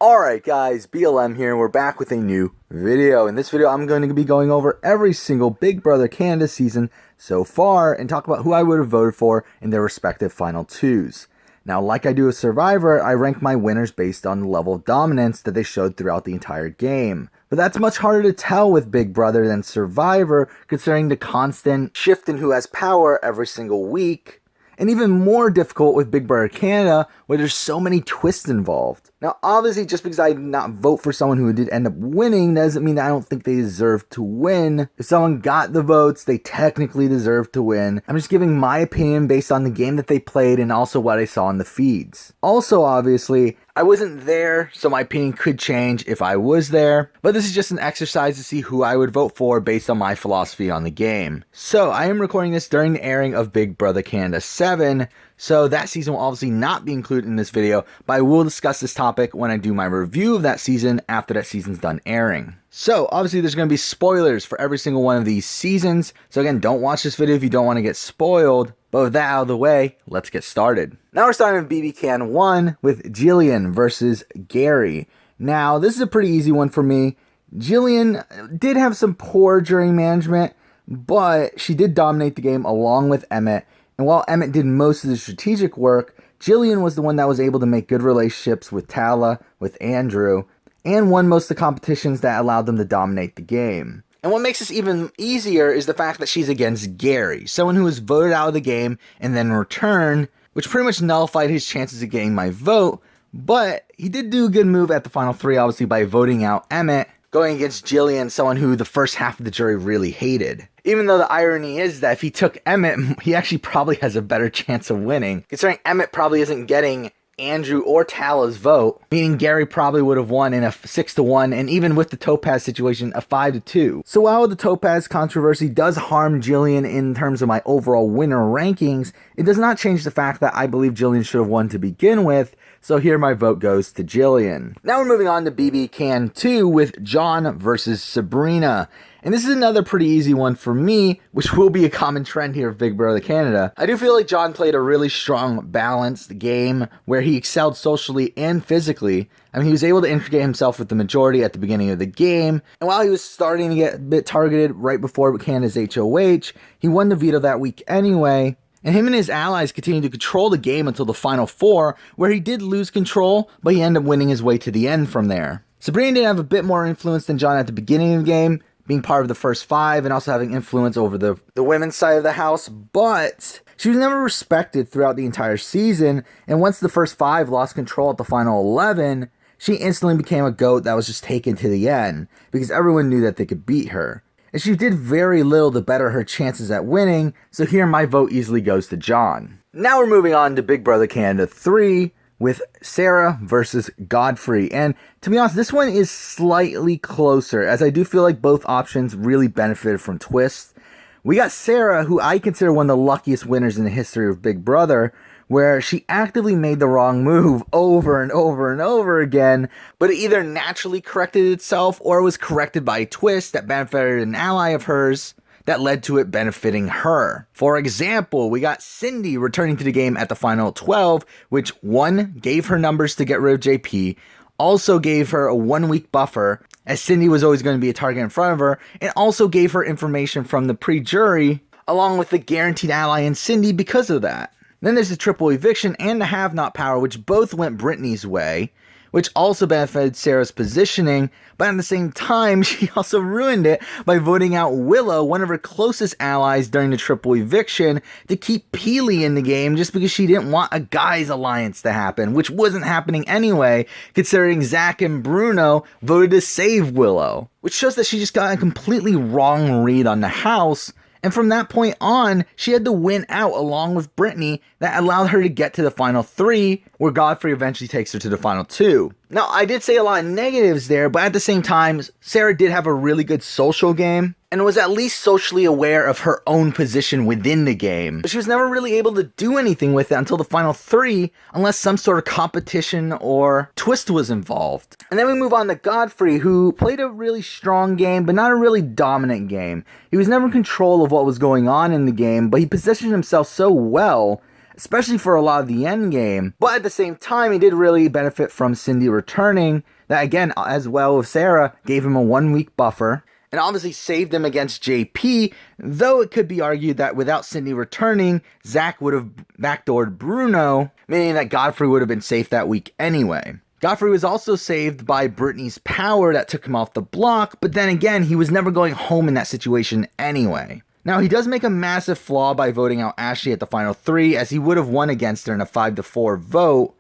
Alright guys, BLM here and we're back with a new video. In this video I'm going to be going over every single Big Brother Canada season so far and talk about who I would have voted for in their respective final twos. Now, like I do with Survivor, I rank my winners based on the level of dominance that they showed throughout the entire game. But that's much harder to tell with Big Brother than Survivor, considering the constant shift in who has power every single week. And even more difficult with Big Brother Canada, where there's so many twists involved. Now, obviously, just because I did not vote for someone who did end up winning doesn't mean that I don't think they deserve to win. If someone got the votes, they technically deserve to win. I'm just giving my opinion based on the game that they played and also what I saw in the feeds. Also, obviously, I wasn't there, so my opinion could change if I was there. But this is just an exercise to see who I would vote for based on my philosophy on the game. So, I am recording this during the airing of Big Brother Canada 7. So that season will obviously not be included in this video, but I will discuss this topic when I do my review of that season after that season's done airing. So obviously there's going to be spoilers for every single one of these seasons, so again, don't watch this video if you don't want to get spoiled. But with that out of the way, let's get started. Now we're starting with BB Can 1 with Jillian versus Gary. Now this is a pretty easy one for me. Jillian did have some poor jury management, but she did dominate the game along with Emmett. And while Emmett did most of the strategic work, Jillian was the one that was able to make good relationships with Kaela, with Andrew, and won most of the competitions that allowed them to dominate the game. And what makes this even easier is the fact that she's against Gary, someone who was voted out of the game and then returned, which pretty much nullified his chances of getting my vote, but he did do a good move at the final three, obviously, by voting out Emmett, going against Jillian, someone who the first half of the jury really hated. Even though the irony is that if he took Emmett, he actually probably has a better chance of winning, considering Emmett probably isn't getting Andrew or Tala's vote, meaning Gary probably would have won in a 6-1, and even with the Topaz situation, a 5-2. So while the Topaz controversy does harm Jillian in terms of my overall winner rankings, it does not change the fact that I believe Jillian should have won to begin with, so here my vote goes to Jillian. Now we're moving on to BB Can 2 with John versus Sabrina. And this is another pretty easy one for me, which will be a common trend here of Big Brother Canada. I do feel like John played a really strong, balanced game where he excelled socially and physically. I mean, he was able to integrate himself with the majority at the beginning of the game. And while he was starting to get a bit targeted right before Canada's HOH, he won the veto that week anyway. And him and his allies continued to control the game until the final four, where he did lose control, but he ended up winning his way to the end from there. Sabrina did have a bit more influence than John at the beginning of the game, being part of the first five and also having influence over the women's side of the house, but she was never respected throughout the entire season, and once the first five lost control at the final 11, she instantly became a goat that was just taken to the end, because everyone knew that they could beat her. And she did very little to better her chances at winning, so here my vote easily goes to John. Now we're moving on to Big Brother Canada 3, with Sarah versus Godfrey. And to be honest, this one is slightly closer, as I do feel like both options really benefited from twists. We got Sarah, who I consider one of the luckiest winners in the history of Big Brother, where she actively made the wrong move over and over and over again, but it either naturally corrected itself or was corrected by a twist that benefited an ally of hers that led to it benefiting her. For example, we got Cindy returning to the game at the final 12, which one, gave her numbers to get rid of JP, also gave her a 1-week buffer, as Cindy was always going to be a target in front of her, and also gave her information from the pre-jury, along with the guaranteed ally in Cindy because of that. Then there's the triple eviction and the have-not power, which both went Brittany's way, which also benefited Sarah's positioning, but at the same time, she also ruined it by voting out Willow, one of her closest allies during the triple eviction, to keep Peely in the game just because she didn't want a guys alliance to happen, which wasn't happening anyway, considering Zach and Bruno voted to save Willow, which shows that she just got a completely wrong read on the house. And from that point on, she had to win out along with Brittany that allowed her to get to the final three, where Godfrey eventually takes her to the final two. Now, I did say a lot of negatives there, but at the same time, Sarah did have a really good social game, and was at least socially aware of her own position within the game. But she was never really able to do anything with it until the final three, unless some sort of competition or twist was involved. And then we move on to Godfrey, who played a really strong game, but not a really dominant game. He was never in control of what was going on in the game, but he positioned himself so well especially for a lot of the end game. But at the same time, he did really benefit from Cindy returning. That again, as well with Sarah, gave him a 1-week buffer. And obviously saved him against JP, though it could be argued that without Cindy returning, Zach would have backdoored Bruno, meaning that Godfrey would have been safe that week anyway. Godfrey was also saved by Brittany's power that took him off the block, but then again, he was never going home in that situation anyway. Now, he does make a massive flaw by voting out Ashley at the final 3, as he would have won against her in a 5-4 vote.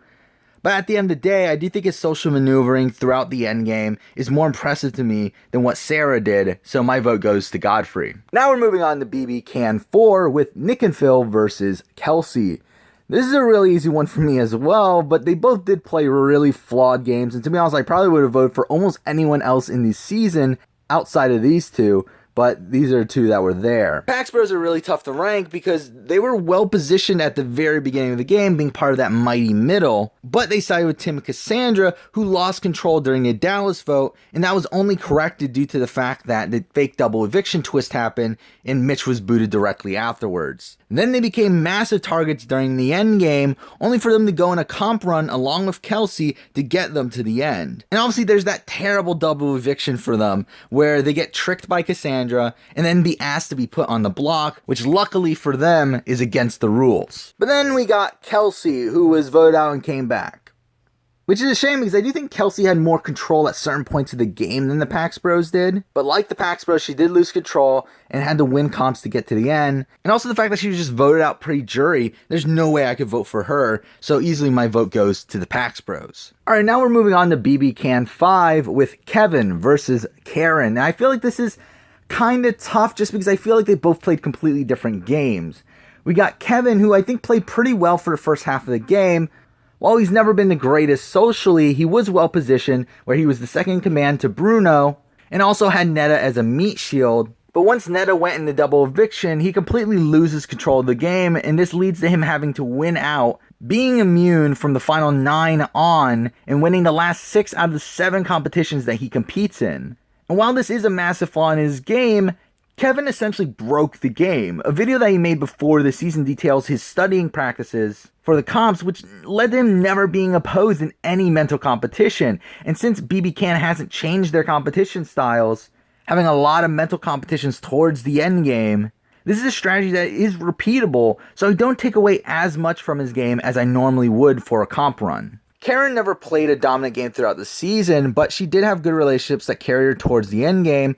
But at the end of the day, I do think his social maneuvering throughout the endgame is more impressive to me than what Sarah did, so my vote goes to Godfrey. Now we're moving on to BB Can 4 with Nick and Phil versus Kelsey. This is a really easy one for me as well, but they both did play really flawed games, and to be honest, I probably would have voted for almost anyone else in the season outside of these two. But these are two that were there. Pax Bros are really tough to rank because they were well positioned at the very beginning of the game, being part of that mighty middle. But they sided with Tim and Cassandra, who lost control during the Dallas vote, and that was only corrected due to the fact that the fake double eviction twist happened and Mitch was booted directly afterwards. Then they became massive targets during the end game, only for them to go on a comp run along with Kelsey to get them to the end. And obviously there's that terrible double eviction for them, where they get tricked by Cassandra and then be asked to be put on the block, which luckily for them is against the rules. But then we got Kelsey, who was voted out and came back. Which is a shame because I do think Kelsey had more control at certain points of the game than the Pax Bros did. But like the Pax Bros, she did lose control and had to win comps to get to the end. And also the fact that she was just voted out pre-jury, there's no way I could vote for her. So easily my vote goes to the Pax Bros. Alright, now we're moving on to BB Can 5 with Kevin versus Karen. Now I feel like this is kind of tough just because I feel like they both played completely different games. We got Kevin, who I think played pretty well for the first half of the game. While he's never been the greatest socially, he was well positioned where he was the second in command to Bruno and also had Netta as a meat shield. But once Netta went into double eviction, he completely loses control of the game, and this leads to him having to win out, being immune from the final 9 on and winning the last 6 out of the 7 competitions that he competes in. And while this is a massive flaw in his game, Kevin essentially broke the game. A video that he made before the season details his studying practices for the comps, which led to him never being opposed in any mental competition. And since BB Can hasn't changed their competition styles, having a lot of mental competitions towards the end game, this is a strategy that is repeatable, so I don't take away as much from his game as I normally would for a comp run. Karen never played a dominant game throughout the season, but she did have good relationships that carried her towards the end game.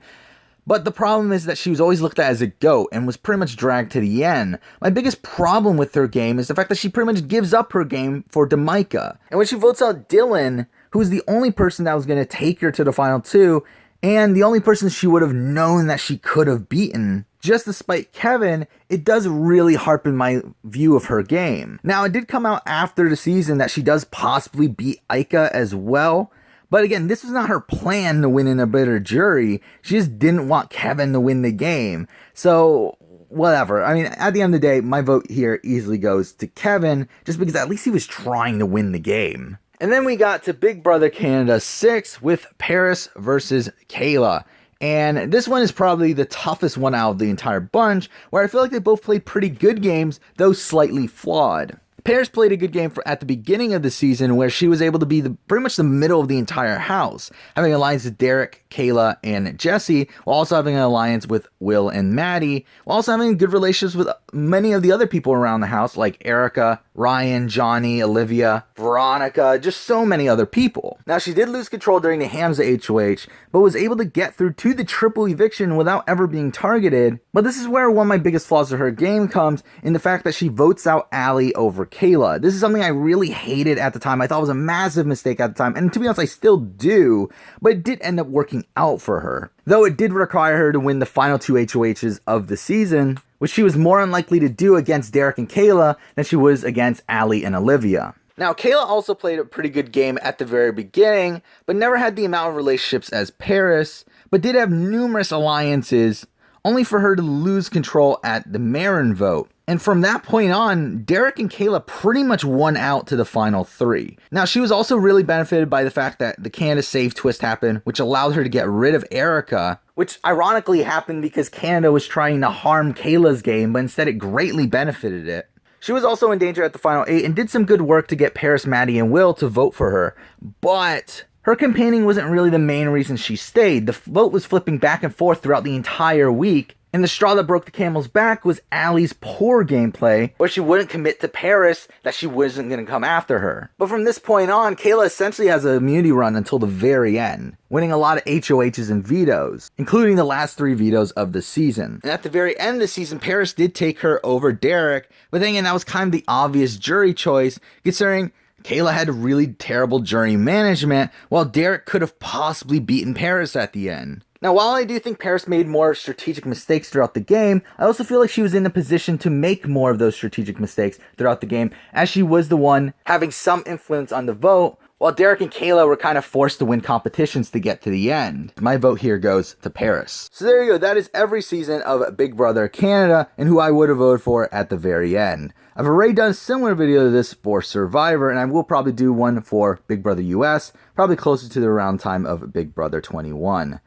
But the problem is that she was always looked at as a GOAT and was pretty much dragged to the end. My biggest problem with her game is the fact that she pretty much gives up her game for Damika. And when she votes out Dylan, who was the only person that was going to take her to the final 2, and the only person she would have known that she could have beaten, just despite Kevin, it does really harpen my view of her game. Now, it did come out after the season that she does possibly beat Ika as well. But again, this was not her plan to win in a bitter jury. She just didn't want Kevin to win the game. So, whatever. I mean, at the end of the day, my vote here easily goes to Kevin, just because at least he was trying to win the game. And then we got to Big Brother Canada 6 with Paris versus Kaela. And this one is probably the toughest one out of the entire bunch, where I feel like they both played pretty good games, though slightly flawed. Paris played a good game at the beginning of the season where she was able to be pretty much the middle of the entire house, having an alliance with Derek, Kaela, and Jesse, while also having an alliance with Will and Maddie, while also having good relationships with many of the other people around the house like Erica, Ryan, Johnny, Olivia, Veronica, just so many other people. Now, she did lose control during the Hamza HOH, but was able to get through to the triple eviction without ever being targeted. But this is where one of my biggest flaws of her game comes in the fact that she votes out Allie over Kaela. This is something I really hated at the time. I thought it was a massive mistake at the time, and to be honest, I still do, but it did end up working out for her. Though it did require her to win the final 2 HOHs of the season, which she was more unlikely to do against Derek and Kaela than she was against Allie and Olivia. Now, Kaela also played a pretty good game at the very beginning, but never had the amount of relationships as Paris, but did have numerous alliances, only for her to lose control at the Marin vote. And from that point on, Derek and Kaela pretty much won out to the final 3. Now, she was also really benefited by the fact that the Canada save twist happened, which allowed her to get rid of Erica, which ironically happened because Canada was trying to harm Kayla's game, but instead it greatly benefited it. She was also in danger at the final 8 and did some good work to get Paris, Maddie, and Will to vote for her. But her campaigning wasn't really the main reason she stayed. The vote was flipping back and forth throughout the entire week. And the straw that broke the camel's back was Allie's poor gameplay, where she wouldn't commit to Paris that she wasn't going to come after her. But from this point on, Kaela essentially has an immunity run until the very end, winning a lot of HOHs and vetoes, including the last 3 vetoes of the season. And at the very end of the season, Paris did take her over Derek, but then again, that was kind of the obvious jury choice, considering Kaela had really terrible jury management, while Derek could have possibly beaten Paris at the end. Now, while I do think Paris made more strategic mistakes throughout the game, I also feel like she was in a position to make more of those strategic mistakes throughout the game, as she was the one having some influence on the vote, while Derek and Kaela were kind of forced to win competitions to get to the end. My vote here goes to Paris. So there you go, that is every season of Big Brother Canada, and who I would have voted for at the very end. I've already done a similar video to this for Survivor, and I will probably do one for Big Brother US, probably closer to the round time of Big Brother 21.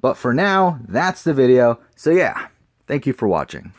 But for now, that's the video. So yeah, thank you for watching.